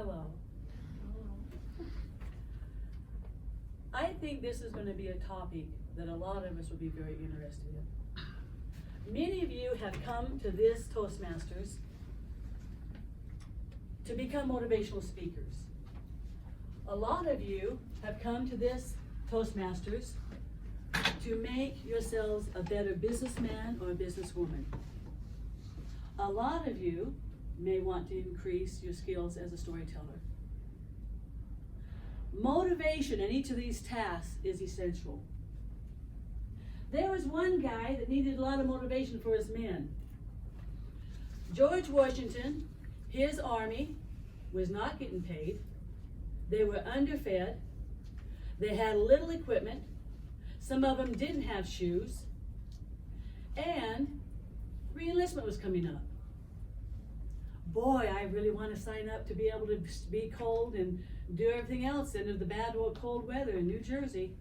Hello. I think this is going to be a topic that a lot of us will be very interested in. Many of you have come to this Toastmasters to become motivational speakers. A lot of you have come to this Toastmasters to make yourselves a better businessman or a businesswoman. A lot of you may want to increase your skills as a storyteller. Motivation in each of these tasks is essential. There was one guy that needed a lot of motivation for his men. George Washington, his army was not getting paid. They were underfed. They had little equipment. Some of them didn't have shoes. And re-enlistment was coming up. Boy, I really want to sign up to be able to be cold and do everything else into the bad cold weather in New Jersey.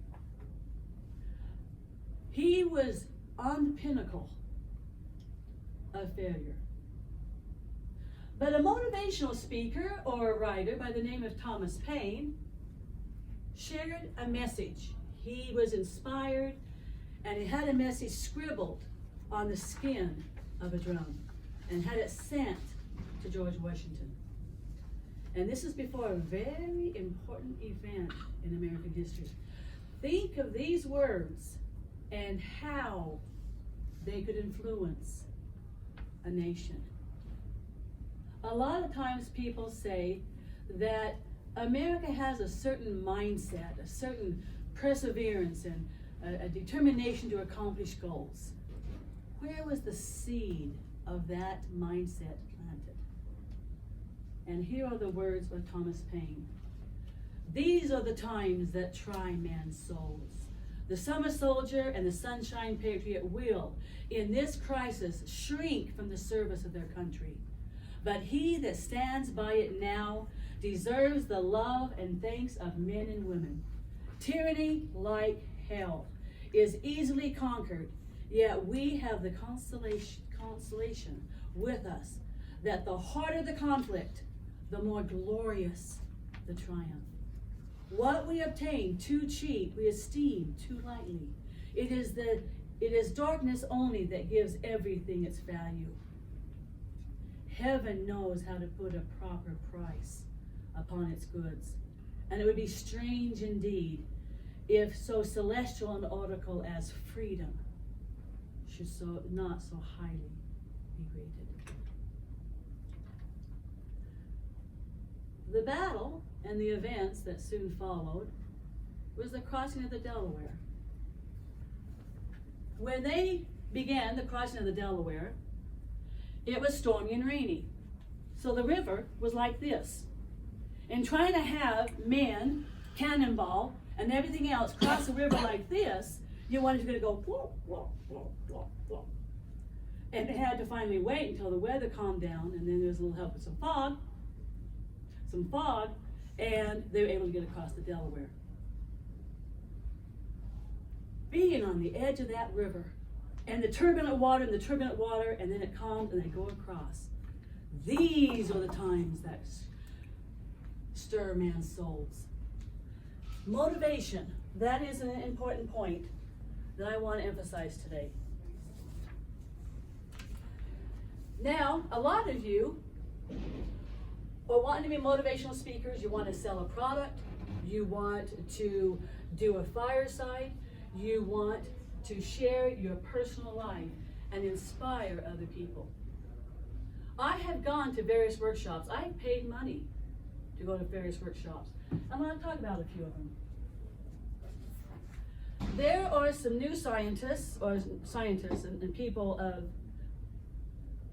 He was on the pinnacle of failure. But a motivational speaker or a writer by the name of Thomas Paine shared a message. He was inspired, and he had a message scribbled on the skin of a drum and had it sent to George Washington. And this is before a very important event in American history. Think of these words and how they could influence a nation. A lot of times people say that America has a certain mindset, a certain perseverance, and a determination to accomplish goals. Where was the seed of that mindset planted? And here are the words of Thomas Paine. These are the times that try man's souls. The summer soldier and the sunshine patriot will, in this crisis, shrink from the service of their country. But he that stands by it now deserves the love and thanks of men and women. Tyranny, like hell, is easily conquered, yet we have the consolation with us that the harder the conflict, the more glorious the triumph. What we obtain too cheap, we esteem too lightly. It is darkness only that gives everything its value. Heaven knows how to put a proper price upon its goods, and it would be strange indeed if so celestial an article as freedom should not so highly be rated. The battle and the events that soon followed was the crossing of the Delaware. When they began the crossing of the Delaware, it was stormy and rainy. So the river was like this. And trying to have men, cannonball, and everything else cross the river like this, you wanted to go whoa, whoa, whoa, whoa, whoa. And they had to finally wait until the weather calmed down, and then there was a little help with some fog, and they were able to get across the Delaware. Being on the edge of that river, and the turbulent water, and then it calmed, and they go across. These are the times that stir man's souls. Motivation, that is an important point that I want to emphasize today. Now, a lot of you are wanting to be motivational speakers. You want to sell a product. You want to do a fireside. You want to share your personal life and inspire other people. I have gone to various workshops. I've paid money to go to various workshops. I'm going to talk about a few of them. There are some new scientists and people of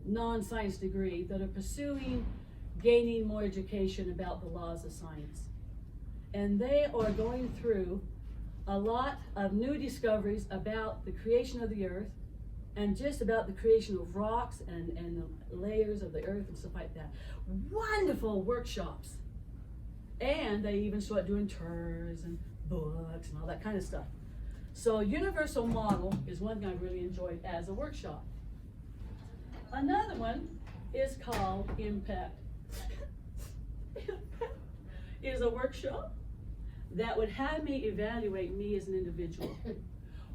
non-science degree that are pursuing gaining more education about the laws of science. And they are going through a lot of new discoveries about the creation of the earth and just about the creation of rocks and the layers of the earth and stuff like that. Wonderful workshops. And they even start doing tours and books and all that kind of stuff. So universal model is one thing I've really enjoyed as a workshop. Another one is called impact. Impact. is a workshop that would have me evaluate me as an individual.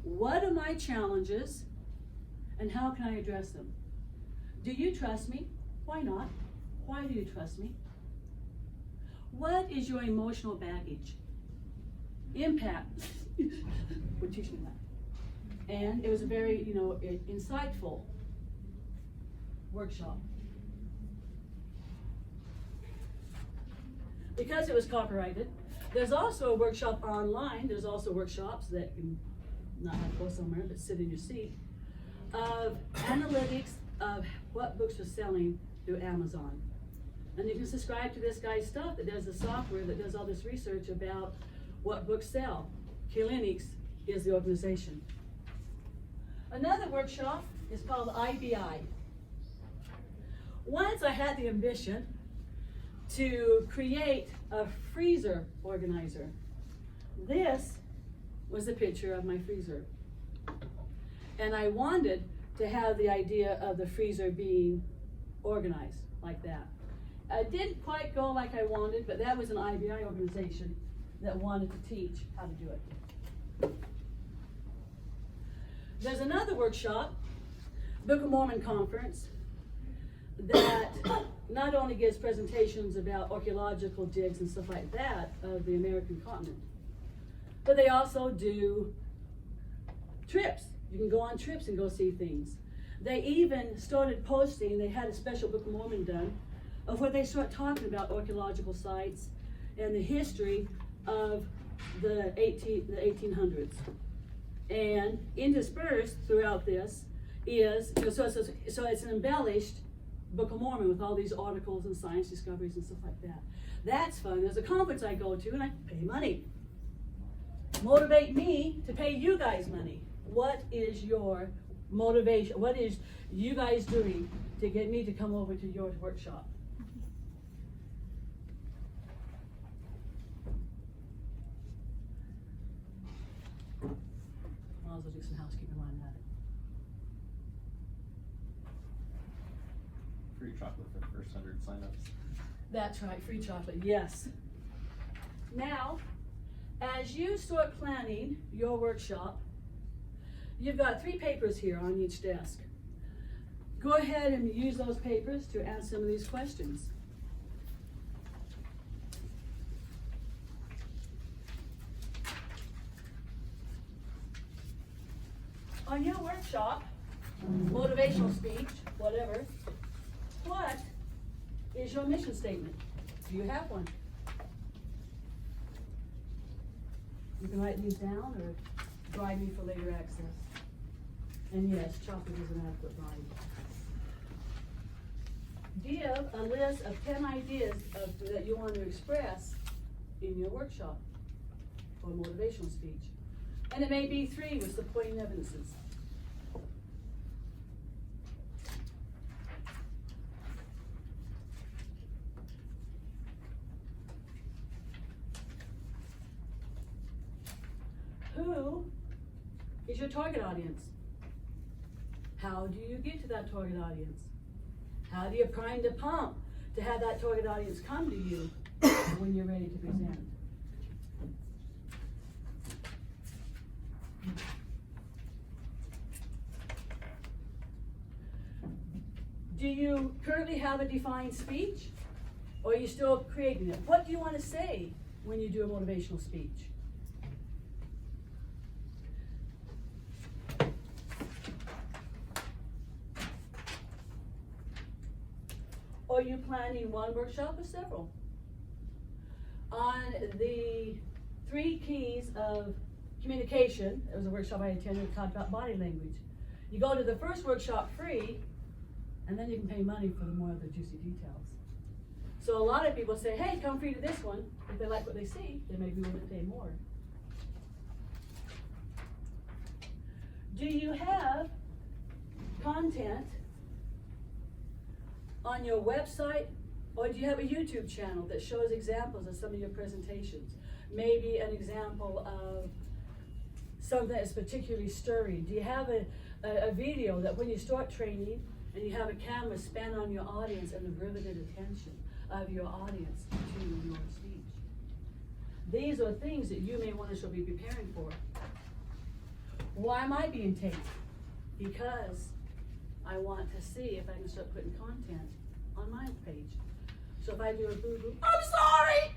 What are my challenges and how can I address them? Do you trust me? Why not? Why do you trust me? What is your emotional baggage? Impact would teach me that. And it was a very, insightful workshop. Because it was copyrighted, there's also a workshop online. There's also workshops that can not have to go somewhere, but sit in your seat, of analytics of what books are selling through Amazon. And you can subscribe to this guy's stuff that does the software that does all this research about what books sell. Linux is the organization. Another workshop is called IBI. Once I had the ambition to create a freezer organizer. This was a picture of my freezer. And I wanted to have the idea of the freezer being organized like that. It didn't quite go like I wanted, but that was an IBI organization that wanted to teach how to do it. There's another workshop, Book of Mormon Conference, that not only gives presentations about archaeological digs and stuff like that of the American continent, but they also do trips. You can go on trips and go see things. They even started posting, they had a special Book of Mormon done, of where they start talking about archaeological sites and the history of the 1800s. And interspersed throughout this is, so it's an embellished Book of Mormon with all these articles and science discoveries and stuff like that. That's fun. There's a conference I go to and I pay money. Motivate me to pay you guys money. What is your motivation? What is you guys doing to get me to come over to your workshop? I'll also do some housekeeping while I'm at it. Free chocolate for the first 100 signups. That's right, free chocolate, yes. Now, as you start planning your workshop, you've got 3 papers here on each desk. Go ahead and use those papers to answer some of these questions. On your workshop, motivational speech, whatever, what is your mission statement? Do you have one? You can write these down or drive me for later access. And yes, chocolate is an adequate volume. Give a list of 10 ideas that you want to express in your workshop for motivational speech. And it may be 3 with supporting evidences. Who is your target audience? How do you get to that target audience? How do you prime the pump to have that target audience come to you when you're ready to present? Do you currently have a defined speech? Or are you still creating it? What do you want to say when you do a motivational speech? Are you planning one workshop or several? On the 3 keys of communication, there was a workshop I attended that talked about body language. You go to the first workshop free, and then you can pay money for the more of the juicy details. So a lot of people say, hey, come free to this one. If they like what they see, they may be willing to pay more. Do you have content on your website, or do you have a YouTube channel that shows examples of some of your presentations? Maybe an example of something that's particularly stirring. Do you have a video that when you start training and you have a camera span on your audience and the riveted attention of your audience to your speech? These are things that you may want to be preparing for. Why am I being taped? Because I want to see if I can start putting content on my page. So if I do a boo-boo, I'm sorry!